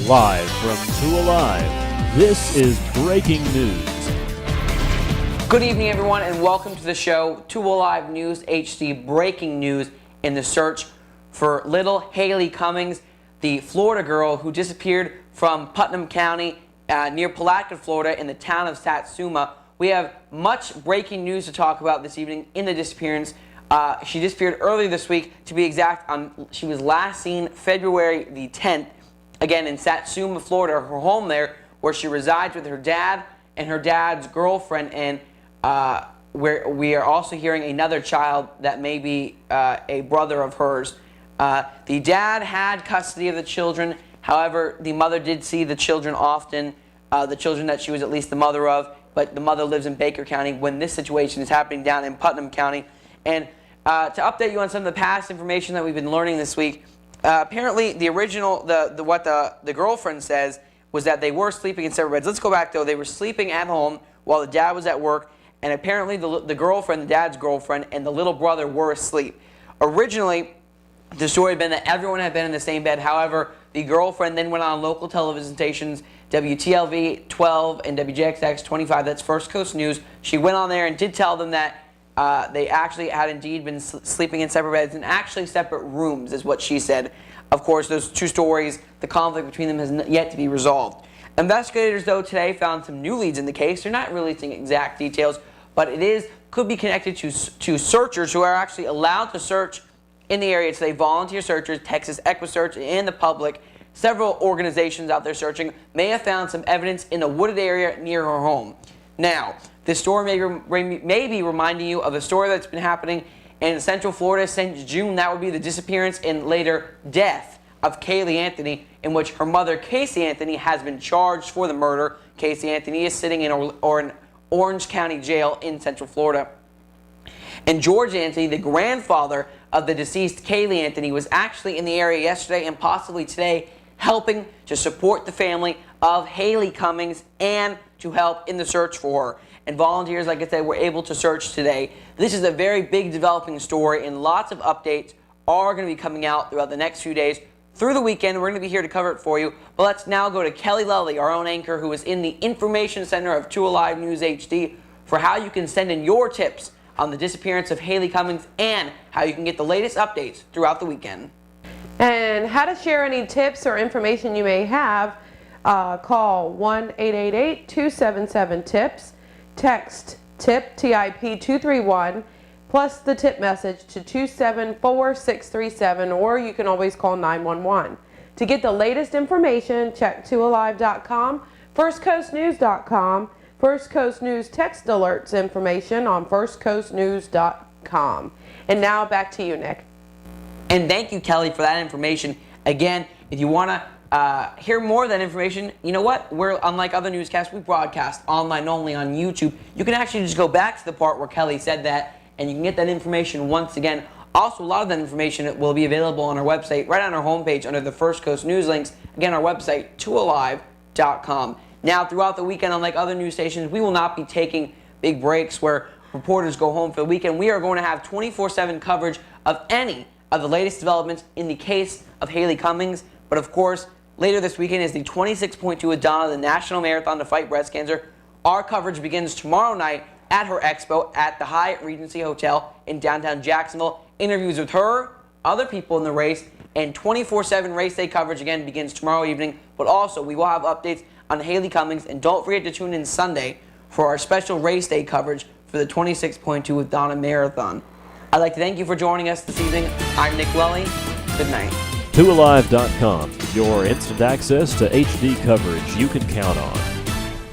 Live from 2 Alive, this is breaking news. Good evening, everyone, and welcome to the show, 2 Alive News HD, breaking news in the search for little Haleigh Cummings, the Florida girl who disappeared from Putnam County near Palatka, Florida, in the town of Satsuma. We have much breaking news to talk about this evening in the disappearance. She disappeared earlier this week. To be exact, she was last seen February the 10th, again in Satsuma, Florida, her home there, where she resides with her dad and her dad's girlfriend, and where we are also hearing another child that may be a brother of hers. The dad had custody of the children. However, the mother did see the children often, the children that she was at least the mother of, but the mother lives in Baker County when this situation is happening down in Putnam County. And to update you on some of the past information that we've been learning this week, apparently the original, what the girlfriend says was that they were sleeping in separate beds. Let's go back though. They were sleeping at home while the dad was at work, and apparently the girlfriend, the dad's girlfriend, and the little brother were asleep. Originally, the story had been that everyone had been in the same bed. However, the girlfriend then went on local television stations, WTLV 12 and WJXX 25, that's First Coast News. She went on there and did tell them that they actually had indeed been sleeping in separate beds and actually separate rooms, is what she said. Of course, those two stories, the conflict between them has yet to be resolved. Investigators, though, today found some new leads in the case. They're not releasing exact details, but it could be connected to searchers who are actually allowed to search in the area today. Volunteer searchers, Texas Equisearch, and the public, several organizations out there searching, may have found some evidence in the wooded area near her home. Now, this story may be reminding you of a story that's been happening in Central Florida since June. That would be the disappearance and later death of Caylee Anthony, in which her mother, Casey Anthony, has been charged for the murder. Casey Anthony is sitting in Orange County Jail in Central Florida. And George Anthony, the grandfather of the deceased Caylee Anthony, was actually in the area yesterday and possibly today helping to support the family of Haleigh Cummings and to help in the search for her. And volunteers, like I said, were able to search today. This is a very big developing story, and lots of updates are going to be coming out throughout the next few days. Through the weekend, we're going to be here to cover it for you. But let's now go to Kelly Lully, our own anchor, who is in the Information Center of 2 Alive News HD, for how you can send in your tips on the disappearance of Haleigh Cummings and how you can get the latest updates throughout the weekend. And how to share any tips or information you may have, call 1-888-277-TIPS, text TIP, TIP 231, plus the tip message to 274637, or you can always call 911. To get the latest information, check 2alive.com, firstcoastnews.com, First Coast News text alerts information on firstcoastnews.com. And now back to you, Nick. And thank you, Kelly, for that information. Again, if you want to hear more of that information, you know what? We're unlike other newscasts. We broadcast online only on YouTube. You can actually just go back to the part where Kelly said that, and you can get that information once again. Also, a lot of that information will be available on our website, right on our homepage under the First Coast News links. Again, our website, 2alive.com. Now, throughout the weekend, unlike other news stations, we will not be taking big breaks where reporters go home for the weekend. We are going to have 24/7 coverage of any of the latest developments in the case of Haleigh Cummings. But of course, later this weekend is the 26.2 Adana, the National Marathon to Fight Breast Cancer. Our coverage begins tomorrow night at her expo at the Hyatt Regency Hotel in downtown Jacksonville. Interviews with her, other people in the race, and 24/7 race day coverage again begins tomorrow evening. But also, we will have updates on Haleigh Cummings, and don't forget to tune in Sunday for our special race day coverage for the 26.2 Adana Marathon. I'd like to thank you for joining us this evening. I'm Nick Lully. Good night. 2alive.com, your instant access to HD coverage you can count on.